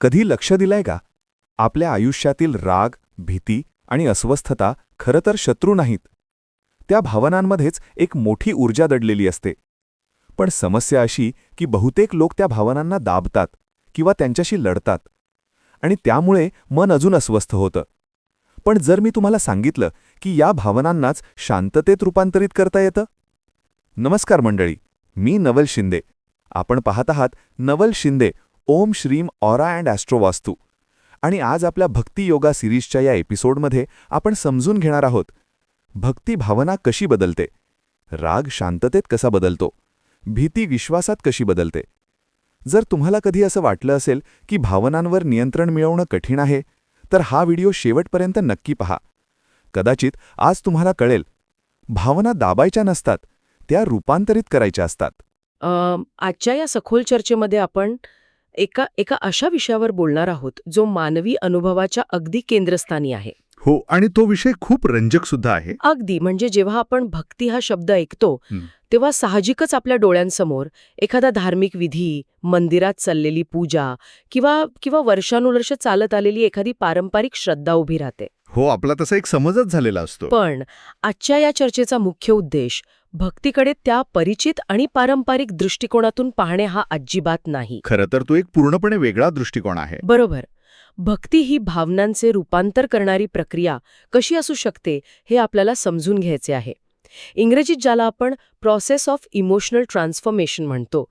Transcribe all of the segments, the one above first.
कधी लक्ष दिलंय का? आपल्या आयुष्यातील राग, भीती आणि अस्वस्थता खरं तर शत्रू नाहीत. त्या भावनांमध्येच एक मोठी ऊर्जा दडलेली असते. पण समस्या अशी की बहुतेक लोक त्या भावनांना दाबतात किंवा त्यांच्याशी लढतात आणि त्यामुळे मन अजून अस्वस्थ होतं. पण जर मी तुम्हाला सांगितलं की या भावनांनाच शांततेत रूपांतरित करता येतं? नमस्कार मंडळी, मी नवल शिंदे. आपण पाहत आहात नवल शिंदे ओम श्रीम ऑरा अँड ॲस्ट्रोवास्तू. आणि आज आपल्या भक्ती योगा सिरीजच्या या एपिसोडमध्ये आपण समजून घेणार आहोत भक्ती भावना कशी बदलते, राग शांततेत कसा बदलतो, भीती विश्वासात कशी बदलते. जर तुम्हाला कधी असं वाटलं असेल की भावनांवर नियंत्रण मिळवणं कठीण आहे, तर हा व्हिडिओ शेवटपर्यंत नक्की पहा. कदाचित आज तुम्हाला कळेल, भावना दाबायच्या नसतात, त्या रूपांतरित करायच्या असतात. आजच्या या सखोल चर्चेमध्ये आपण एका एका अशा विषयावर बोलणार आहोत जो मानवी अनुभवाच्या अगदी केंद्रस्थानी आहे. हो, आणि तो विषय खूप रंजक सुद्धा आहे. अगदी म्हणजे जेव्हा आपण भक्ती हा शब्द ऐकतो तेव्हा साहजिकच आपल्या डोळ्यांसमोर एखादा धार्मिक विधी, मंदिरात चाललेली पूजा किंवा वर्षानुवर्ष चालत आलेली एखादी पारंपरिक श्रद्धा उभी राहते. हो, आपला तसा एक समजच झालेला असतो. पण आजच्या या चर्चेचा मुख्य उद्देश भक्तीकडे त्या परिचित आणि पारंपरिक दृष्टिकोनातून पाहणे हा अजिबात नाही. खरं तर तो एक पूर्णपणे वेगळा दृष्टिकोन आहे. बरोबर. भक्ती ही भावनांचे रूपांतर करणारी प्रक्रिया कशी असू शकते हे आपल्याला समजून घ्यायचे आहे. इंग्रजीत ज्याला आपण प्रोसेस ऑफ इमोशनल ट्रान्सफॉर्मेशन म्हणतो,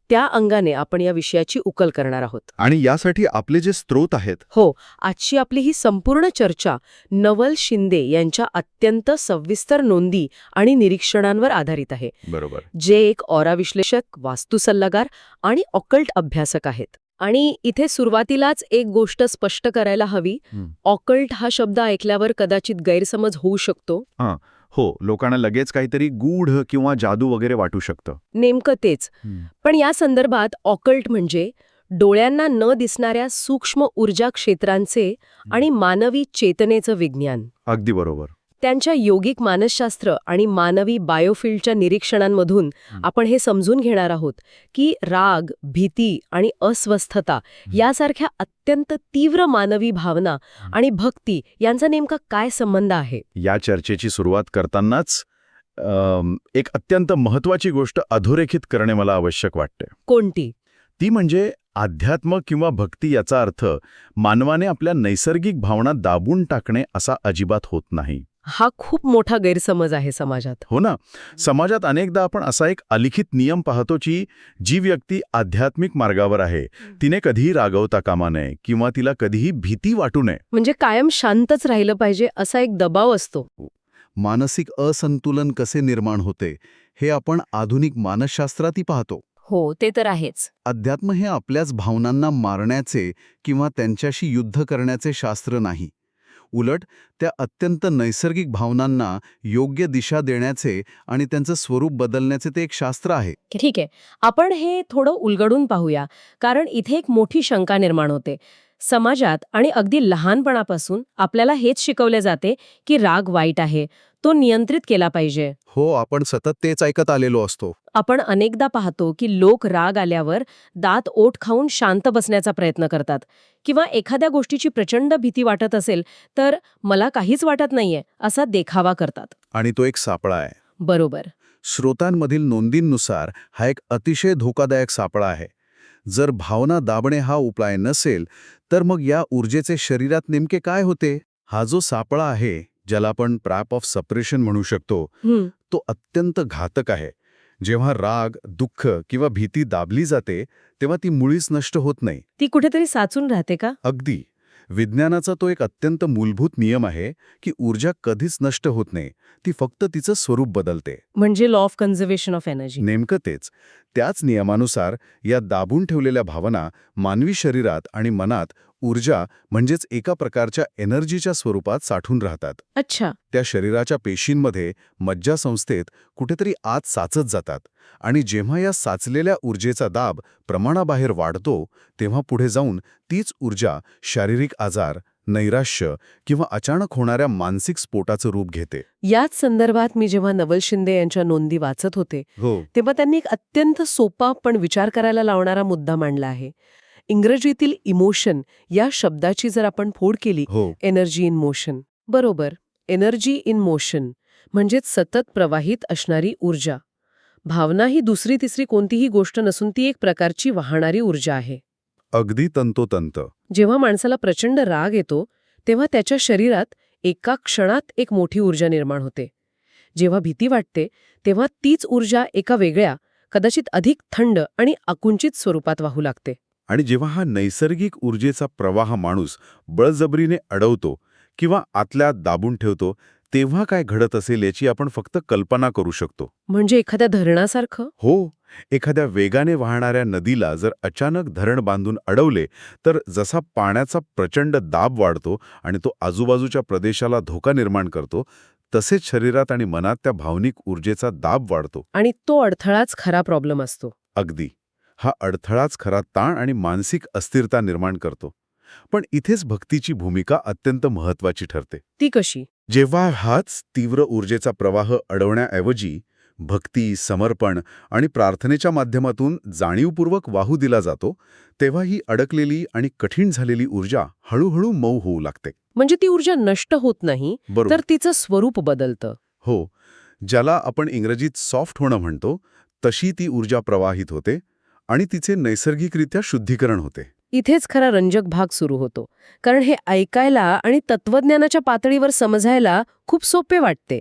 त्या अंगाने आपण या विषयाची उकल करणार आहोत. आणि यासाठी आपले जे स्रोत आहेत. हो, आजची आपली ही संपूर्ण चर्चा नवल शिंदे यांच्या अत्यंत सविस्तर नोंदी आणि निरीक्षणांवर आधारित आहे. बरोबर. जे एक ऑरा विश्लेषक, वास्तू सल्लागार आणि ऑकल्ट अभ्यासक आहेत. आणि इथे सुरुवातीलाच एक गोष्ट स्पष्ट करायला हवी. ऑकल्ट हा शब्द ऐकल्यावर कदाचित गैरसमज होऊ शकतो. हो, लोकांना लगेच काहीतरी गूढ किंवा जादू वगैरे वाटू शकतं. नेमकं तेच. पण या संदर्भात ऑकल्ट म्हणजे डोळ्यांना न दिसणाऱ्या सूक्ष्म ऊर्जा क्षेत्रांचे आणि मानवी चेतनेचं विज्ञान. अगदी बरोबर. त्यांच्या योगिक मानसशास्त्र आणि मानवी बायोफिल्डच्या निरीक्षणांमधून आपण हे समजून घेणार आहोत की राग, भीती आणि अस्वस्थता यासारख्या अत्यंत तीव्र मानवी भावना आणि भक्ती यांचा नेमका काय संबंध आहे. या चर्चेची सुरुवात करतानाच एक अत्यंत महत्वाची गोष्ट अधोरेखित करणे मला आवश्यक वाटते. कोणती? ती म्हणजे अध्यात्म किंवा भक्ती याचा अर्थ मानवाने आपल्या नैसर्गिक भावना दाबून टाकणे असा अजिबात होत नाही. हा खूप मोठा गैरसमज आहे समाजात. हो ना. समाजात अनेकदा आपण असा एक अलिखित नियम पाहतो की जी व्यक्ती आध्यात्मिक मार्गावर आहे तिने कधीही रागवता कामा नये किंवा तिला कधीही भीती वाटू नये. म्हणजे कायम शांतच राहिलं पाहिजे असा एक दबाव असतो. मानसिक असंतुलन कसे निर्माण होते हे आपण आधुनिक मानसशास्त्रातही पाहतो. हो, ते तर आहेच. अध्यात्म हे आपल्याच भावनांना मारण्याचे किंवा त्यांच्याशी युद्ध करण्याचे शास्त्र नाही. उलट त्या अत्यंत नैसर्गिक भावनांना योग्य दिशा देण्याचे आणि त्यांचं स्वरूप बदलण्याचे ते एक शास्त्र आहे. ठीक आहे, आपण हे थोडं उलगडून पाहूया, कारण इथे एक मोठी शंका निर्माण होते. समाजात आणि अगदी लहानपणापासून आपल्याला हेच शिकवले जाते की राग वाईट आहे, तो नियंत्रित केला पाहिजे. हो, आपण सतत तेच ऐकत आलेलो असतो. आपण अनेकदा पाहतो की लोक राग आल्यावर दात ओठ खाऊन शांत बसण्याचा प्रयत्न करतात किंवा एखाद्या गोष्टीची प्रचंड भीती वाटत असेल तर मला काहीच वाटत नाहीये असा देखावा करतात. आणि तो एक सापळा आहे. बरोबर. स्रोतांमधील नोंदींनुसार हा एक अतिशय धोकादायक सापळा आहे. जर भावना दाबणे हा उपाय नसेल तर मग या ऊर्जेचे शरीरात नेमके काय होते? हा जो सापळा आहे, ज्याला आपण ट्रॅप ऑफ सप्रेशन म्हणू शकतो, तो अत्यंत घातक आहे. जेव्हा राग, दुःख किंवा भीती दाबली जाते तेव्हा ती मुळीच नष्ट होत नाही. ती कुठेतरी साचून राहते का? अगदी. विज्ञानाचा तो एक अत्यंत मूलभूत नियम आहे की ऊर्जा कधीच नष्ट होत नाही, ती फक्त तिचं स्वरूप बदलते. म्हणजे law of conservation of energy. नेमकं तेच. त्याच नियमानुसार या दाबून ठेवलेल्या भावना मानवी शरीरात आणि मनात ऊर्जा म्हणजेच एका प्रकारच्या एनर्जीच्या स्वरूपात साठून राहतात. अच्छा. त्या शरीराच्या पेशींमध्ये, मज्जासंस्थेत कुठेतरी आत साचत जातात आणि जेव्हा या साचलेल्या ऊर्जेचा दाब प्रमाणाबाहेर वाढतो तेव्हा पुढे जाऊन तीच ऊर्जा शारीरिक आजार, नैराश्य किंवा अचानक होणाऱ्या मानसिक स्फोटाचं रूप घेते. याच संदर्भात मी जेव्हा नवल शिंदे यांच्या नोंदी वाचत होते हो. तेव्हा त्यांनी एक अत्यंत सोपा पण विचार करायला लावणारा मुद्दा मांडला आहे. इंग्रजीतील इमोशन या शब्दाची जर आपण फोड केली, हो एनर्जी इन मोशन, बरोबर, एनर्जी इन मोशन म्हणजेच सतत प्रवाहित असणारी ऊर्जा. भावना ही दुसरी तिसरी कोणतीही गोष्ट नसून ती एक प्रकारची वाहणारी ऊर्जा आहे. अगदी तंतोतंत. जेव्हा माणसाला प्रचंड राग येतो तेव्हा त्याच्या शरीरात एका क्षणात एक मोठी ऊर्जा निर्माण होते. जेव्हा भीती वाटते तेव्हा तीच ऊर्जा एका वेगळ्या, कदाचित अधिक थंड आणि आकुंचित स्वरूपात वाहू लागते. आणि जेव्हा हा नैसर्गिक ऊर्जेचा प्रवाह माणूस बळजबरीने अडवतो किंवा आतल्यात दाबून ठेवतो, तेव्हा काय घडत असेल याची आपण फक्त कल्पना करू शकतो. म्हणजे एखाद्या धरणासारखं. हो, एखाद्या वेगाने वाहणाऱ्या नदीला जर अचानक धरण बांधून अडवले तर जसा पाण्याचा प्रचंड दाब वाढतो आणि तो आजूबाजूच्या प्रदेशाला धोका निर्माण करतो, तसेच शरीरात आणि मनात त्या भावनिक ऊर्जेचा दाब वाढतो. आणि तो अडथळाच खरा प्रॉब्लेम असतो. अगदी. हा अडथळाच खरा ताण आणि मानसिक अस्थिरता निर्माण करतो. पण इथेच भक्तीची भूमिका अत्यंत महत्वाची ठरते. ती कशी? जेव्हा हाच तीव्र ऊर्जेचा प्रवाह अडवण्याऐवजी भक्ती, समर्पण आणि प्रार्थनेच्या माध्यमातून जाणीवपूर्वक वाहू दिला जातो, तेव्हा ही अडकलेली आणि कठीण झालेली ऊर्जा हळूहळू मऊ होऊ लागते. म्हणजे ती ऊर्जा नष्ट होत नाही, बरोबर. तर तिचं स्वरूप बदलतं. हो, ज्याला आपण इंग्रजीत सॉफ्ट होणं म्हणतो, तशी ती ऊर्जा प्रवाहित होते आणि तिचे नैसर्गिकरित्या शुद्धीकरण होते. इथेच खरा रंजक भाग सुरू होतो. कारण हे ऐकायला आणि तत्वज्ञानाच्या पातळीवर समजायला खूप सोपे वाटते,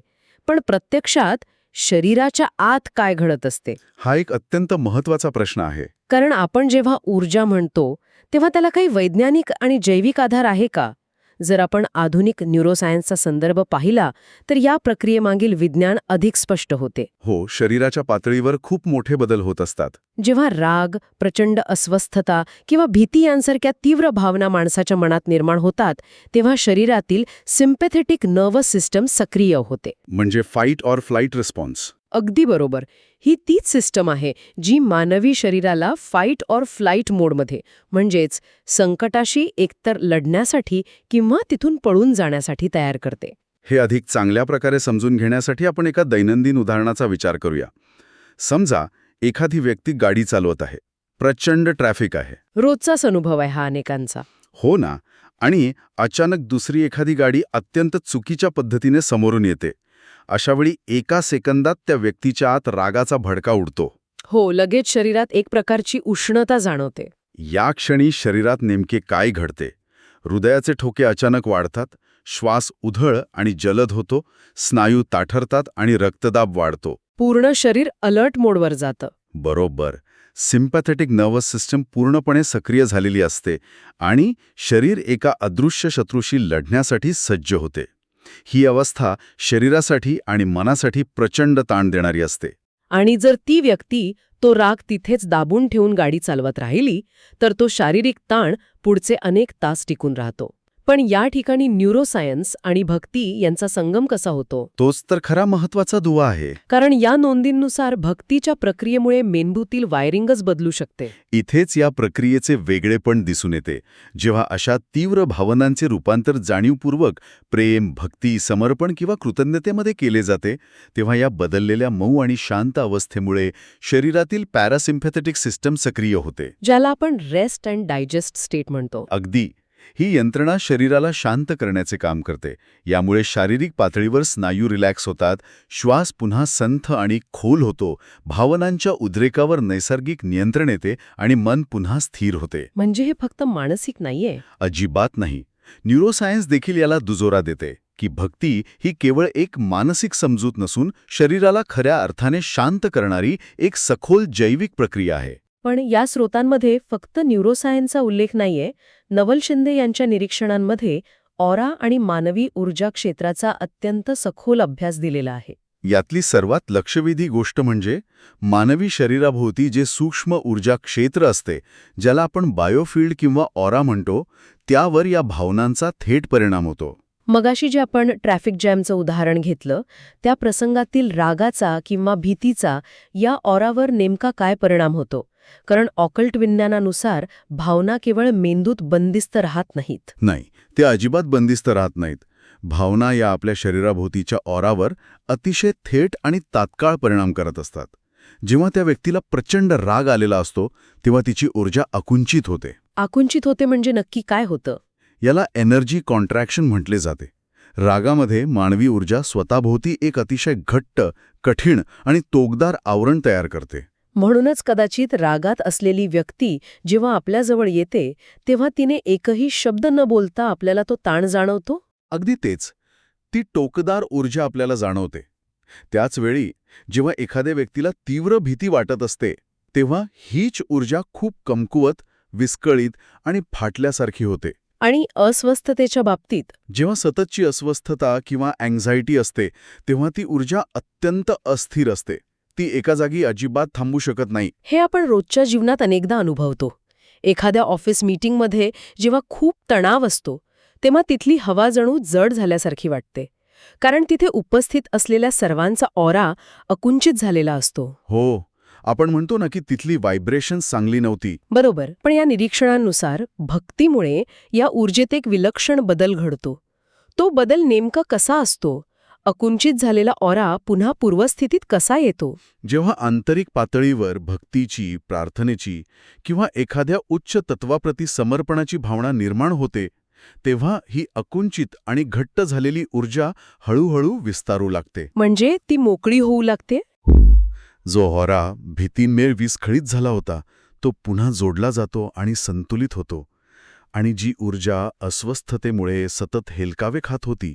पण प्रत्यक्षात शरीराच्या आत काय घडत असते? हा एक अत्यंत महत्वाचा प्रश्न आहे. कारण आपण जेव्हा ऊर्जा म्हणतो तेव्हा त्याला काही वैज्ञानिक आणि जैविक आधार आहे का? जर आपण आधुनिक न्यूरोसायन्सचा संदर्भ पाहिला तर या प्रक्रियेमागील विज्ञान अधिक स्पष्ट होते. हो, शरीराच्या पातळीवर खूप मोठे बदल होत असतात. जेव्हा राग, प्रचंड अस्वस्थता किंवा भीती यांसारख्या तीव्र भावना माणसाच्या मनात निर्माण होतात तेव्हा शरीरातील सिम्पॅथेटिक नर्वस सिस्टम सक्रिय होते. म्हणजे फाईट ऑर फ्लाईट रिस्पॉन्स. अगदी बरोबर. ही तीच सिस्टम आहे जी मानवी शरीराला फाईट ऑर फ्लाईट मोडमध्ये, म्हणजेच संकटाशी एकतर लढण्यासाठी किंवा तिथून पळून जाण्यासाठी तयार करते. हे अधिक चांगल्या प्रकारे समजून घेण्यासाठी आपण एका दैनंदिन उदाहरणाचा विचार करूया. समजा एखादी व्यक्ती गाडी चालवत आहे. प्रचंड ट्रॅफिक आहे. रोजचाच अनुभव आहे हा अनेकांचा. हो ना. आणि अचानक दुसरी एखादी गाडी अत्यंत चुकीच्या पद्धतीने समोरून येते. अशावेळी एका सेकंदात त्या व्यक्तीच्या आत रागाचा भडका उडतो. हो, लगेच शरीरात एक प्रकारची उष्णता जाणवते. या क्षणी शरीरात नेमके काय घडते? हृदयाचे ठोके अचानक वाढतात, श्वास उधळ आणि जलद होतो, स्नायू ताठरतात आणि रक्तदाब वाढतो. पूर्ण शरीर अलर्ट मोडवर जातं. बरोबर. सिम्पॅथेटिक नर्वस सिस्टम पूर्णपणे सक्रिय झालेली असते आणि शरीर एका अदृश्य शत्रूशी लढण्यासाठी सज्ज होते. ही अवस्था शरीरासाठी आणि मनासाठी प्रचंड ताण देणारी असते. आणि जर ती व्यक्ती तो राग तिथेच दाबून ठेवून गाडी चालवत राहिली तर तो शारीरिक ताण पुढचे अनेक तास टिकून राहतो. पण या ठिकाणी न्यूरोसायन्स आणि भक्ती यांचा संगम कसा होतो? तोच तर खरा महत्वाचा दुवा आहे. कारण या नोंदींनुसार भक्तीच्या प्रक्रियेमुळे मेंदूतील वायरिंगच बदलू शकते. इथेच या प्रक्रियेचे वेगळेपण दिसून येते. जेव्हा अशा तीव्र भावनांचे रूपांतर जाणीवपूर्वक प्रेम, भक्ती, समर्पण किंवा कृतज्ञतेमध्ये केले जाते, तेव्हा या बदललेल्या मऊ आणि शांत अवस्थेमुळे शरीरातील पॅरासिम्पॅथेटिक सिस्टम सक्रिय होते, ज्याला आपण रेस्ट अँड डायजेस्ट स्टेट म्हणतो. अगदी. ही यंत्रणा शरीराला शांत करण्याचे काम करते. यामुळे शारीरिक पातळीवर स्नायू रिलॅक्स होतात, श्वास पुन्हा संथ आणि खोल होतो, भावनांच्या उद्रेकावर नैसर्गिक नियंत्रण येते आणि मन पुन्हा स्थिर होते. म्हणजे हे फक्त मानसिक नाहीये. अजिबात नाही. न्यूरोसायन्स देखील याला दुजोरा देते की भक्ती ही केवळ एक मानसिक समजूत नसून शरीराला खऱ्या अर्थाने शांत करणारी एक सखोल जैविक प्रक्रिया आहे. पण या स्रोतांमध्ये फक्त न्यूरोसायन्सचा उल्लेख नाहीये. नवल शिंदे यांच्या निरीक्षणांमध्ये ऑरा आणि मानवी ऊर्जा क्षेत्राचा अत्यंत सखोल अभ्यास दिलेला आहे. यातली सर्वात लक्षवेधी गोष्ट म्हणजे मानवी शरीराभोवती जे सूक्ष्म ऊर्जा क्षेत्र असते, ज्याला आपण बायोफिल्ड किंवा ऑरा म्हणतो, त्यावर या भावनांचा थेट परिणाम होतो. मगाशी जे आपण ट्रॅफिक जॅमचं उदाहरण घेतलं, त्या प्रसंगातील रागाचा किंवा भीतीचा या ऑरावर नेमका काय परिणाम होतो? कारण ऑकल्ट विज्ञानानुसार भावना केवळ मेंदूत बंदिस्त राहत नाहीत. नाही, ते अजिबात बंदिस्त राहत नाहीत. भावना या आपल्या शरीराभोवतीच्या ऑरावर अतिशय थेट आणि तात्काळ परिणाम करत असतात. जेव्हा त्या व्यक्तीला प्रचंड राग आलेला असतो तेव्हा तिची ऊर्जा आकुंचित होते. आकुंचित होते म्हणजे नक्की काय होतं? याला एनर्जी कॉन्ट्रॅक्शन म्हटले जाते. रागामध्ये मानवी ऊर्जा स्वतःभोवती एक अतिशय घट्ट, कठीण आणि तोकदार आवरण तयार करते. म्हणूनच कदाचित रागात असलेली व्यक्ती जेव्हा आपल्याजवळ येते तेव्हा तिने एकही शब्द न बोलता आपल्याला तो ताण जाणवतो. अगदी तेच. ती टोकदार ऊर्जा आपल्याला जाणवते. त्याच वेळी जेव्हा एखाद्या व्यक्तीला तीव्र भीती वाटत असते तेव्हा हीच ऊर्जा खूप कमकुवत, विस्कळीत आणि फाटल्यासारखी होते. आणि अस्वस्थतेच्या बाबतीत जेव्हा सततची अस्वस्थता किंवा अँक्झायटी असते तेव्हा ती ऊर्जा अत्यंत अस्थिर असते. ती एका जागी अजिबात थांबू शकत नाही. हे आपण रोजच्या जीवनात अनेकदा अनुभवतो. एखाद्या ऑफिस मीटिंगमध्ये जेव्हा खूप तणाव असतो तेव्हा तिथली हवा जणू जड झाल्यासारखी वाटते. कारण तिथे उपस्थित असलेल्या सर्वांचा ऑरा अकुंचित झालेला असतो. हो, आपण म्हणतो ना की तिथली व्हायब्रेशन्स चांगली नव्हती. बरोबर. पण या निरीक्षणांनुसार भक्तीमुळे या ऊर्जेत एक विलक्षण बदल घडतो. तो बदल नेमका कसा असतो? अकुंचित झालेला ऑरा पुन्हा पूर्वस्थितीत कसा येतो? जेव्हा आंतरिक पातळीवर भक्तीची, प्रार्थनेची किंवा एखाद्या उच्च तत्वाप्रती समर्पणाची भावना निर्माण होते तेव्हा ही अकुंचित आणि घट्ट झालेली ऊर्जा हळूहळू विस्तारू लागते. म्हणजे ती मोकळी होऊ लागते. जो होरा भीतींमेळ विस्खळीत झाला होता तो पुन्हा जोडला जातो आणि संतुलित होतो. आणि जी ऊर्जा अस्वस्थतेमुळे सतत हेलकावे खात होती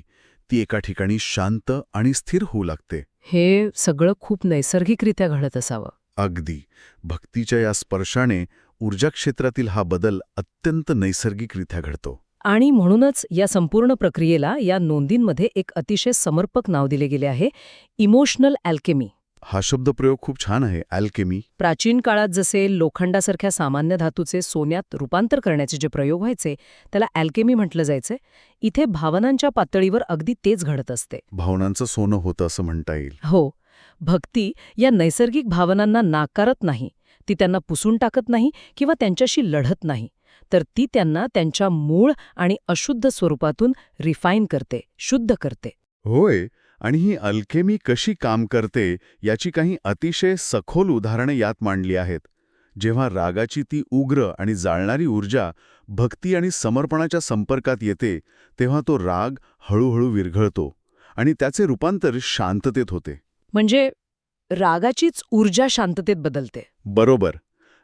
ती एका ठिकाणी शांत आणि स्थिर होऊ लागते. हे सगळं खूप नैसर्गिकरित्या घडत असावं. अगदी. भक्तीच्या या स्पर्शाने ऊर्जा क्षेत्रातील हा बदल अत्यंत नैसर्गिकरित्या घडतो. आणि म्हणूनच या संपूर्ण प्रक्रियेला या नोंदींमध्ये एक अतिशय समर्पक नाव दिले गेले आहे, इमोशनल अल्केमी. हा शब्दप्रयोग खूप छान आहे, अल्केमी. प्राचीन काळात जसे लोखंडासारख्या सामान्य धातूचे सोन्यात रूपांतर करण्याचे जे प्रयोग व्हायचे त्याला अल्केमी म्हटलं जायचं. इथे भावनांच्या पातळीवर अगदी तेच घडत असते. भावनांचं सोनं होतं असं म्हणता येईल. हो, भक्ती या नैसर्गिक भावनांना नाकारत नाही, ती त्यांना पुसून टाकत नाही किंवा त्यांच्याशी लढत नाही, तर ती त्यांना त्यांच्या मूळ आणि अशुद्ध स्वरूपातून रिफाईन करते, शुद्ध करते. होय, आणि ही अल्केमी कशी काम करते याची काही अतिशय सखोल उदाहरणे यात मांडली आहेत. जेव्हा रागाची ती उग्र आणि जाळणारी ऊर्जा भक्ती आणि समर्पणाच्या संपर्कात येते तेव्हा तो राग हळूहळू विरघळतो आणि त्याचे रूपांतर शांततेत होते. म्हणजे रागाचीच ऊर्जा शांततेत बदलते. बरोबर.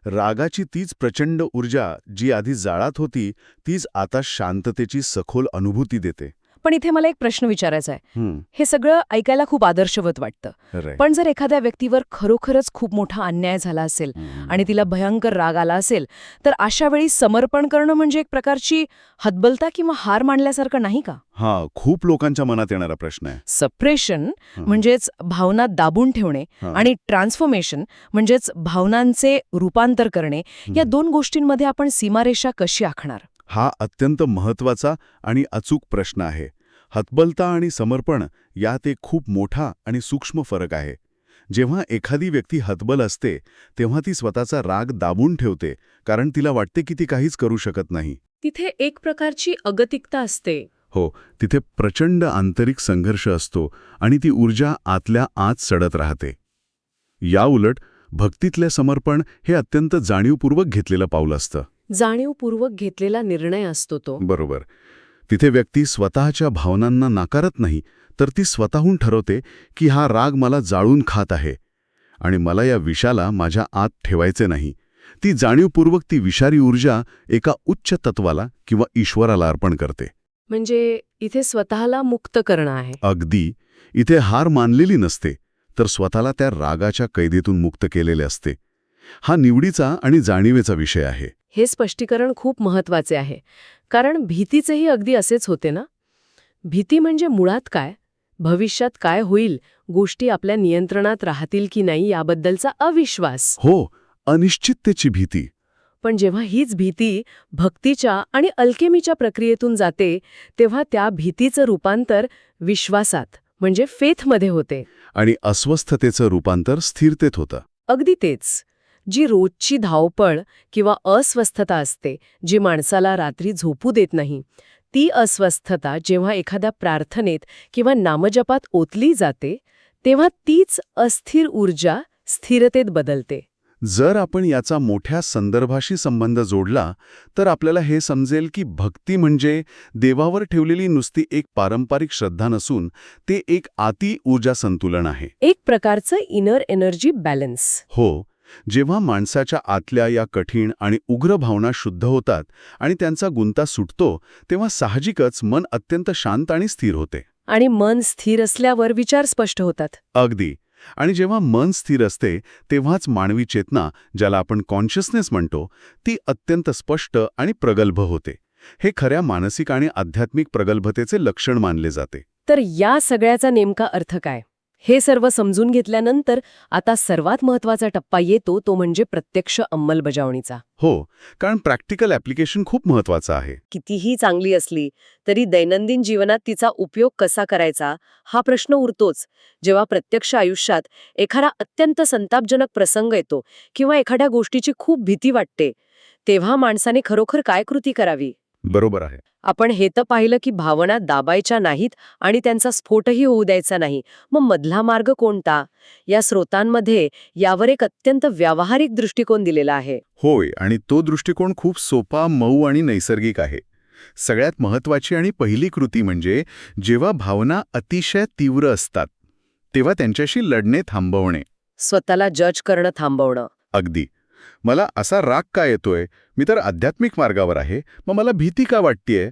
रागाची तीच प्रचंड ऊर्जा जी आधी जाळात होती तीच आता शांततेची सखोल अनुभूती देते. पण इथे मला एक प्रश्न विचारायचा आहे. हं, हे सगळं ऐकायला खूप आदर्शवत वाटतं. खरंय. पण जर एखाद्या व्यक्तीवर खरोखरच खूप मोठा अन्याय झाला असेल आणि तिला भयंकर राग आला असेल तर अशा वेळी समर्पण करणं म्हणजे एक प्रकारची हतबलता किंवा हार मानल्यासारखं नाही का? हा खूप लोकांच्या मनात येणारा प्रश्न आहे. सप्रेशन म्हणजेच भावना दाबून ठेवणे हं. आणि ट्रान्सफॉर्मेशन म्हणजेच भावनांचे रूपांतर करणे, या दोन गोष्टींमध्ये आपण सीमारेषा कशी आखणार? हा अत्यंत महत्वाचा आणि अचूक प्रश्न आहे. हतबलता आणि समर्पण यात एक खूप मोठा आणि सूक्ष्म फरक आहे. जेव्हा एखादी व्यक्ती हतबल असते तेव्हा ती स्वतःचा राग दाबून ठेवते कारण तिला वाटते की ती काहीच करू शकत नाही. तिथे एक प्रकारची अगतिकता असते. हो, तिथे प्रचंड आंतरिक संघर्ष असतो आणि ती ऊर्जा आतल्या आत सडत राहते. याउलट भक्तीतले समर्पण हे अत्यंत जाणीवपूर्वक घेतलेलं पाऊल असतं. जाणीवपूर्वक घेतलेला निर्णय असतो तो. बरोबर. तिथे व्यक्ती स्वतःच्या भावनांना नाकारत नाही तर ती स्वतःहून ठरवते की हा राग मला जाळून खात आहे आणि मला या विषाला माझ्या आत ठेवायचे नाही. ती जाणीवपूर्वक ती विषारी ऊर्जा एका उच्च तत्वाला किंवा ईश्वराला अर्पण करते. म्हणजे इथे स्वतःला मुक्त करणं आहे. अगदी. इथे हार मानलेली नसते तर स्वतःला त्या रागाच्या कैदेतून मुक्त केलेले असते. हा निवडीचा आणि जाणीवेचा विषय आहे. हे स्पष्टीकरण खूप महत्वाचे आहे. कारण भीतीचेही अगदी असेच होते ना. भीती म्हणजे मुळात काय? भविष्यात काय होईल, गोष्टी आपल्या नियंत्रणात राहतील की नाही याबद्दलचा अविश्वास. हो, अनिश्चिततेची भीती. पण जेव्हा हीच भीती भक्तीच्या आणि अल्केमीच्या प्रक्रियेतून जाते तेव्हा त्या भीतीचं रूपांतर विश्वासात म्हणजे फेथमध्ये होते. आणि अस्वस्थतेचं रूपांतर स्थिरतेत होतं. अगदी तेच. जी रोजची धावपळ किंवा अस्वस्थता असते, जी माणसाला रात्री झोपू देत नाही, ती अस्वस्थता जेव्हा एखाद्या प्रार्थनेत किंवा नामजपात ओतली जाते तेव्हा तीच अस्थिर ऊर्जा स्थिरतेत बदलते. जर आपण याचा मोठ्या संदर्भाशी संबंध जोडला तर आपल्याला हे समजेल की भक्ती म्हणजे देवावर ठेवलेली नुसती एक पारंपरिक श्रद्धा नसून ते एक आती ऊर्जा संतुलन आहे. एक प्रकारचं इनर एनर्जी बॅलन्स. हो, जेव्हा माणसाच्या आतल्या या कठीण आणि उग्र भावना शुद्ध होतात आणि त्यांचा गुंता सुटतो तेव्हा साहजिकच मन अत्यंत शांत आणि स्थिर होते. आणि मन स्थिर असल्यावर विचार स्पष्ट होतात. अगदी. आणि जेव्हा मन स्थिर असते तेव्हाच मानवी चेतना, ज्याला आपण कॉन्शियसनेस म्हणतो, ती अत्यंत स्पष्ट आणि प्रगल्भ होते. हे खऱ्या मानसिक आणि आध्यात्मिक प्रगल्भतेचे लक्षण मानले जाते. तर या सगळ्याचा नेमका अर्थ काय? हे सर्व समजून घेतल्यानंतर आता सर्वात महत्वाचा टप्पा येतो, तो म्हणजे प्रत्यक्ष अंमलबजावणीचा. हो, कारण प्रॅक्टिकल ॲप्लिकेशन खूप महत्वाचं आहे. कितीही चांगली असली तरी दैनंदिन जीवनात तिचा उपयोग कसा करायचा हा प्रश्न उरतोच. जेव्हा प्रत्यक्ष आयुष्यात एखादा अत्यंत संतापजनक प्रसंग येतो किंवा एखाद्या गोष्टीची खूप भीती वाटते, तेव्हा माणसाने खरोखर काय कृती करावी? बरोबर आहे. आपण हे तर पाहिलं की भावना दाबायच्या नाहीत आणि त्यांचा स्फोटही होऊ द्यायचा नाही. मग मधला मार्ग कोणता? या स्रोतांमध्ये यावर एक अत्यंत व्यावहारिक दृष्टिकोन दिलेला आहे. होय, आणि तो दृष्टिकोन खूप सोपा, मऊ आणि नैसर्गिक आहे. सगळ्यात महत्वाची आणि पहिली कृती म्हणजे जेव्हा भावना अतिशय तीव्र असतात तेव्हा त्यांच्याशी लढणे थांबवणे. स्वतःला जज करणं थांबवणं. अगदी. मला असा राग का येतोय? मी तर आध्यात्मिक मार्गावर आहे, मग मला भीती का वाटतेय?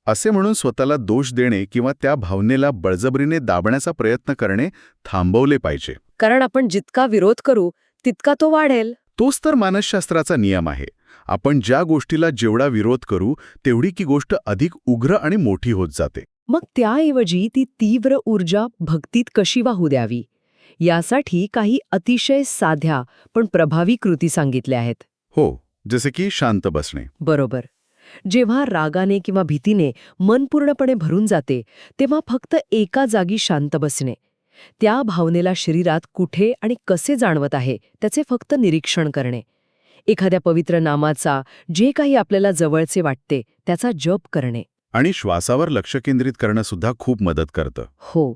असे म्हणून स्वतःला दोष देणे किंवा त्या भावनेला बळजबरीने दाबण्याचा प्रयत्न करणे थांबवले पाहिजे. कारण आपण जितका विरोध करू तितका तो वाढेल. तोच तर मानसशास्त्राचा नियम आहे. आपण ज्या गोष्टीला जेवढा विरोध करू तेवढी की गोष्ट अधिक उग्र आणि मोठी होत जाते. मग त्याऐवजी ती तीव्र ऊर्जा भक्तीत कशी वाहू द्यावी यासाठी काही अतिशय साध्या पण प्रभावी कृती सांगितल्या आहेत. हो, जसे की शांत बसणे. बरोबर. जेव्हा रागाने किंवा भीतीने मन पूर्णपणे भरून जाते तेव्हा फक्त एका जागी शांत बसणे. त्या भावनेला शरीरात कुठे आणि कसे जाणवत आहे त्याचे फक्त निरीक्षण करणे. एखाद्या पवित्र नामाचा, जे काही आपल्याला जवळचे वाटते त्याचा जप करणे. आणि श्वासावर लक्ष केंद्रित करणं सुद्धा खूप मदत करतं. हो,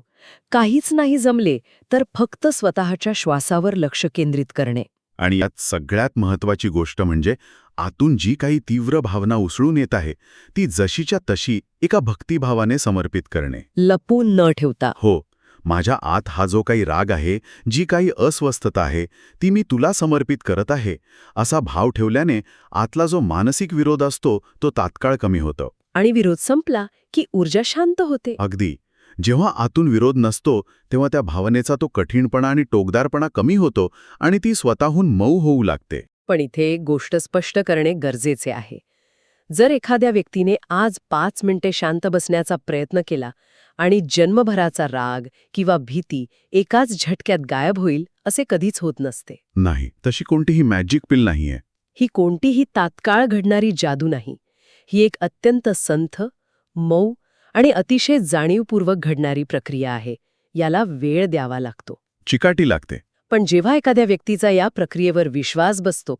काहीच नाही जमले तर फक्त स्वतःच्या श्वासावर लक्ष केंद्रित करणे. आणि यात सगळ्यात महत्वाची गोष्ट म्हणजे आतून जी काही तीव्र भावना उसळून येत आहे ती जशीच्या तशी एका भक्तिभावाने समर्पित करणे. लपून न ठेवता. हो, माझ्या आत हा जो काही राग आहे, जी काही अस्वस्थता आहे, ती मी तुला समर्पित करत आहे, असा भाव ठेवल्याने आतला जो मानसिक विरोध असतो तो तात्काळ कमी होतो. आणि विरोध संपला की ऊर्जा शांत होते. अगदी. जेव्हा आतून विरोध नसतो तेव्हा त्या भावनेचा तो कठीणपणा आणि टोकदारपणा कमी होतो आणि ती स्वतःहून मऊ होऊ लागते. पण इथे एक गोष्ट स्पष्ट करणे गरजेचे आहे. जर एखाद्या व्यक्तीने आज 5 मिनिटे शांत बसण्याचा प्रयत्न केला आणि जन्मभराचा राग किंवा भीती एकाच झटक्यात गायब होईल असे कधीच होत नसते. नाही, तशी कोणतीही मॅजिक पिल नाहीये. ही कोणतीही तात्काळ घडणारी जादू नाही. ही एक अत्यंत संथ, मऊ आणि अतिशय जाणीवपूर्वक घडणारी प्रक्रिया आहे. याला वेळ द्यावा लागतो. चिकाटी लागते. पण जेव्हा एखाद्या व्यक्तीचा या प्रक्रियेवर विश्वास बसतो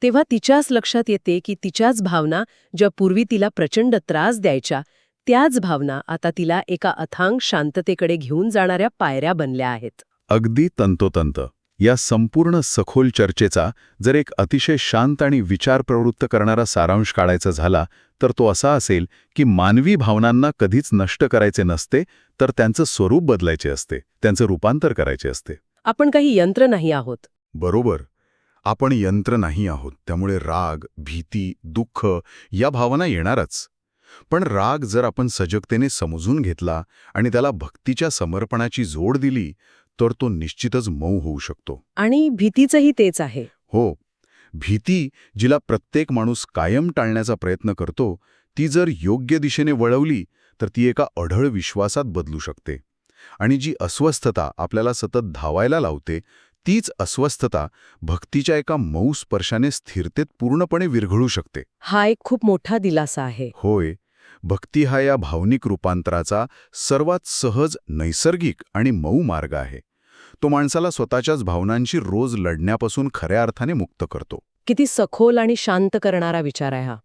तेव्हा तिच्याच लक्षात येते की तिच्याच भावना, ज्या पूर्वी तिला प्रचंड त्रास द्यायच्या, त्याच भावना आता तिला एका अथांग शांततेकडे घेऊन जाणाऱ्या पायऱ्या बनल्या आहेत. अगदी तंतोतंत. या संपूर्ण सखोल चर्चेचा जर एक अतिशय शांत आणि विचार प्रवृत्त करणारा सारांश काढायचा झाला तर तो असा असेल की मानवी भावनांना कधीच नष्ट करायचे नसते, तर त्यांचं स्वरूप बदलायचे असते, त्यांचं रूपांतर करायचे असते. आपण काही यंत्र नाही आहोत. बरोबर. आपण यंत्र नाही आहोत. त्यामुळे राग, भीती, दुःख या भावना येणारच. पण राग जर आपण सजगतेने समजून घेतला आणि त्याला भक्तीच्या समर्पणाची जोड दिली तर तो निश्चितच मऊ होऊ शकतो. आणि भीतीचंही तेच आहे. हो, भीती, जिला प्रत्येक माणूस कायम टाळण्याचा प्रयत्न करतो, ती जर योग्य दिशेने वळवली तर ती एका अढळ विश्वासात बदलू शकते. आणि जी अस्वस्थता आपल्याला सतत धावायला लावते, तीच अस्वस्थता भक्तीच्या एका मऊ स्पर्शाने स्थिरतेत पूर्णपणे विरघळू शकते. हा एक खूप मोठा दिलासा आहे. होय, भक्ती हा या भावनिक रूपांतराचा सर्वात सहज, नैसर्गिक आणि मऊ मार्ग आहे. तो माणसाला स्वतःच्याच भावनांशी रोज लढण्यापासून खऱ्या अर्थाने मुक्त करतो. किती सखोल आणि शांत करणारा विचार आहे हा.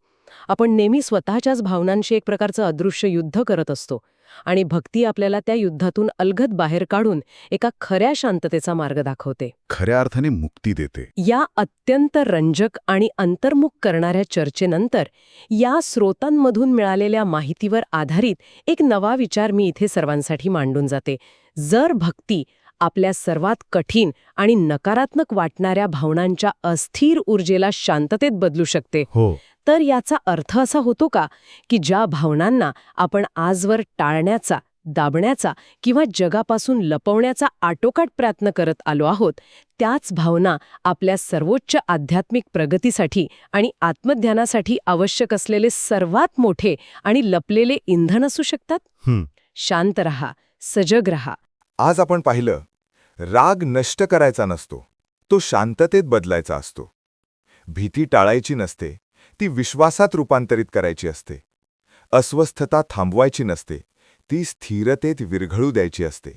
आपण नेहमी स्वतःच्याच भावनांशी एक प्रकारचं अदृश्य युद्ध करत असतो. आणि भक्ती आपल्याला त्या युद्धातून अलगद बाहेर काढून एका खऱ्या शांततेचा मार्ग दाखवते. खऱ्या अर्थाने मुक्ती देते. या अत्यंत रंजक आणि अंतर्मुख करणाऱ्या चर्चेनंतर या स्रोतांमधून मिळालेल्या माहितीवर आधारित एक नवा विचार मी इथे सर्वांसाठी मांडून जाते. जर भक्ती आपल्या सर्वात कठीण आणि नकारात्मक वाटणाऱ्या भावनांच्या अस्थिर ऊर्जेला शांततेत बदलू शकते, हो. तर याचा अर्थ असा होतो का की ज्या भावनांना आपण आजवर टाळण्याचा, दाबण्याचा किंवा जगापासून लपवण्याचा आटोकाट प्रयत्न करत आलो आहोत, त्याच भावना आपल्या सर्वोच्च आध्यात्मिक प्रगतीसाठी आणि आत्मध्यानासाठी आवश्यक असलेले सर्वात मोठे आणि लपलेले इंधन असू शकतात? शांत रहा, सजग रहा. आज आपण पाहिलं, राग नष्ट करायचा नसतो, तो शांततेत बदलायचा असतो. भीती टाळायची नसते, ती विश्वासात रूपांतरित करायची असते. अस्वस्थता थांबवायची नसते, ती स्थिरतेत विरघळू द्यायची असते.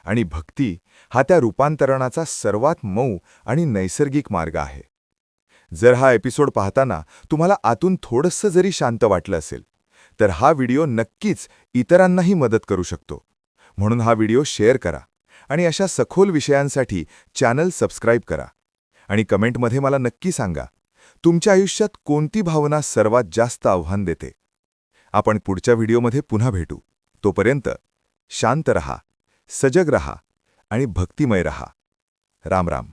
आणि भक्ती हा त्या रूपांतरणाचा सर्वात मऊ आणि नैसर्गिक मार्ग आहे. जर हा एपिसोड पाहताना तुम्हाला आतून थोडंसं जरी शांत वाटलं असेल, तर हा व्हिडिओ नक्कीच इतरांनाही मदत करू शकतो. म्हणून हा व्हिडिओ शेअर करा आणि अशा सखोल विषयांसाठी चॅनल सबस्क्राईब करा. आणि कमेंटमध्ये मला नक्की सांगा, तुमच्या आयुष्यात कोणती भावना सर्वात जास्त आव्हान देते. आपण पुढच्या व्हिडिओमध्ये पुन्हा भेटू. तोपर्यंत शांत रहा, सजग रहा आणि भक्तिमय रहा. राम राम.